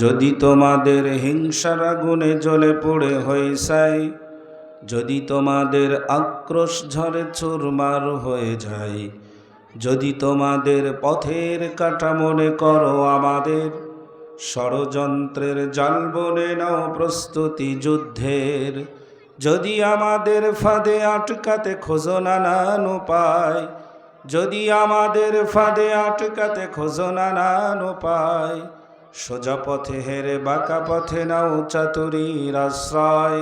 যদি তোমাদের হিংসার আগুনে জ্বলে পড়ে হইসাই, যদি তোমাদের আক্রোশ ঝড়ে চুরমার হয়ে যায়, যদি তোমাদের পথের কাটা মনে করো আমাদের, ষড়যন্ত্রের জাল বনে নাও প্রস্তুতি যুদ্ধের। যদি আমাদের ফাঁদে আটকাতে খোঁজো নানান উপায়, যদি আমাদের ফাঁদে আটকাতে খোঁজো নানান উপায়, সোজা পথে হেরে বাঁকা পথে নাও চাতুরীর আশ্রয়।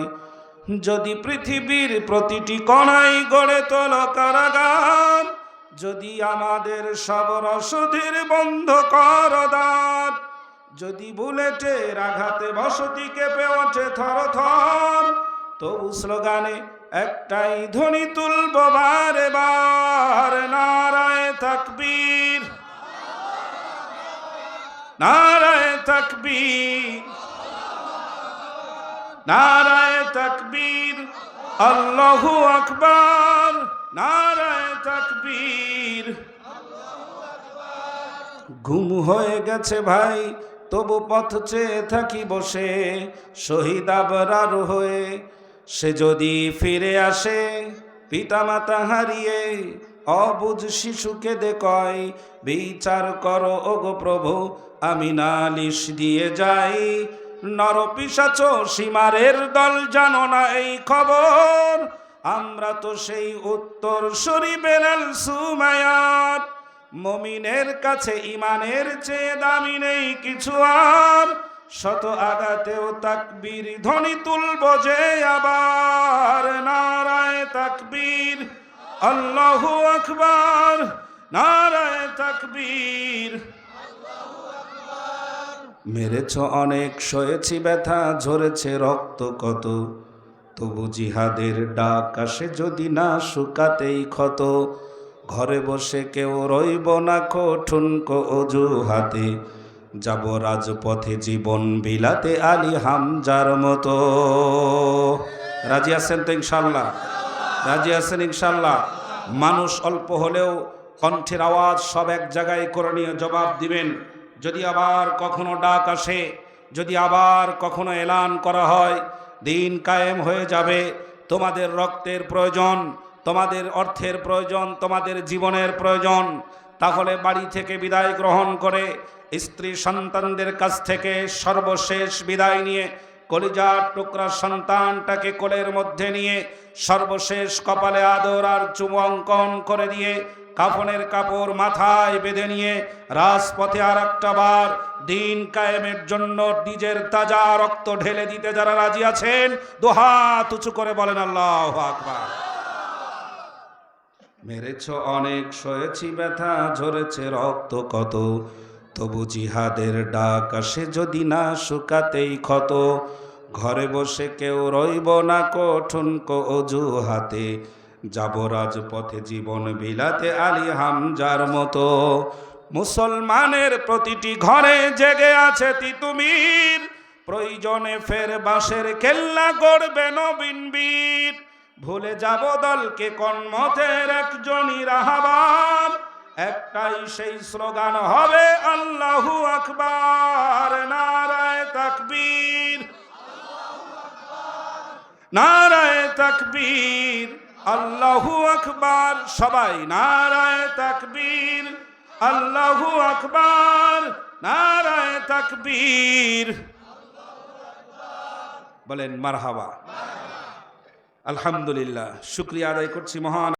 যদি পৃথিবীর প্রতিটি কণায় গড়ে তোলো কারাগার, যদি আমাদের সব রসদের বন্ধ করো দ্বার, যদি বুলেটের আঘাতে বসতি কেঁপে ওঠে থরথর, তবু স্লোগানে একটাই ধ্বনি তুলব বারে বার, নারায়ে তাকবীর, নারায়ে তাকবীর, নারায়ে তাকবীর, আল্লাহু আকবার, নারায়ে তাকবীর। ঘুম হয়ে গেছে ভাই, তবু পথ চেয়ে থাকি বসে, শহীদ আবরার হয়ে। সে যদি ফিরে আসে পিতামাতা হারিয়ে, অবুঝ শিশুকে কয় বিচার করো ওগো প্রভু, আমি নালিশ দিয়ে যাই। নরপিশাচ সীমারের দল জানো না এই খবর, আমরা তো সেই উত্তর সরি বেলাল সুমায়াত। মুমিনের কাছে ইমানের চেয়ে দামি নেই কিছু আর, শত আঘাতেও তাকবীর ধ্বনি তুলব যে আবার, নারায়ে তাকবীর, আল্লাহু আকবার, নারায়ে তাকবীর। মেরেছ অনেক, সয়েছি ব্যথা, ঝরেছে রক্ত কত, তবু জিহাদের ডাক আসে যদি না শুকাতেই ক্ষত। ঘরে বসে কেউ রইব না ঠুনকো অজুহাতে, যাব রাজপথে জীবন বিলাতে আলী হামজার মতো। রাজি আছেন তো ইনশাল্লাহ? রাজি আছেন ইনশাল্লাহ? মানুষ অল্প হলেও কণ্ঠের আওয়াজ সব এক জায়গায় করে নিয়ে জবাব দিবেন। যদি আবার কখনো ডাক আসে, যদি আবার কখনো এলান করা হয় দিন কায়েম হয়ে যাবে, তোমাদের রক্তের প্রয়োজন, তোমাদের অর্থের প্রয়োজন, তোমাদের জীবনের প্রয়োজন, তাহলে বাড়ি থেকে বিদায় গ্রহণ করে স্ত্রী সন্তানদের কাছ থেকে সর্বশেষ বিদায় নিয়ে, কলিজার টুকরা সন্তানটাকে কোলের মধ্যে নিয়ে সর্বশেষ কপালে আদর আর চুমু অঙ্কন করে দিয়ে, কাফনের কাপড় মাথায় বেঁধে নিয়ে রাজপথে আর একটা বার দিন কায়েমের জন্য নিজের তাজা রক্ত ঢেলে দিতে যারা রাজি আছেন, দুহাত উঁচু করে বলেন আল্লাহু আকবার। মেরেছ অনেক, সয়েছি ব্যথা, ঝরেছে রক্ত কত, তবু জিহাদের ডাক আসে যদি না শুকাতেই ক্ষত। ঘরে বসে কেউ রইব না ঠুনকো অজুহাতে, যাব রাজপথে জীবন বিলাতে আলী হামজার মতো। মুসলমানের প্রতিটি ঘরে জেগে আছে তিতুমির, প্রয়োজনে ফের বাঁশের কেল্লা গড়বে নবীন বীর। ভুলে যাব দলকে কন্মতের একজনই রাহাবার, একটাই সেই স্লোগান হবে আল্লাহু আকবার, নারায়ে তাকবীর, নারায়ে তাকবীর, আল্লাহু আকবার। সবাই নারায়ে তাকবীর, আল্লাহু আকবার, নারায়ে তাকবীর। বলেন মারহাবা। আলহামদুলিল্লাহ, শুকরিয়া আদায় করছি মহান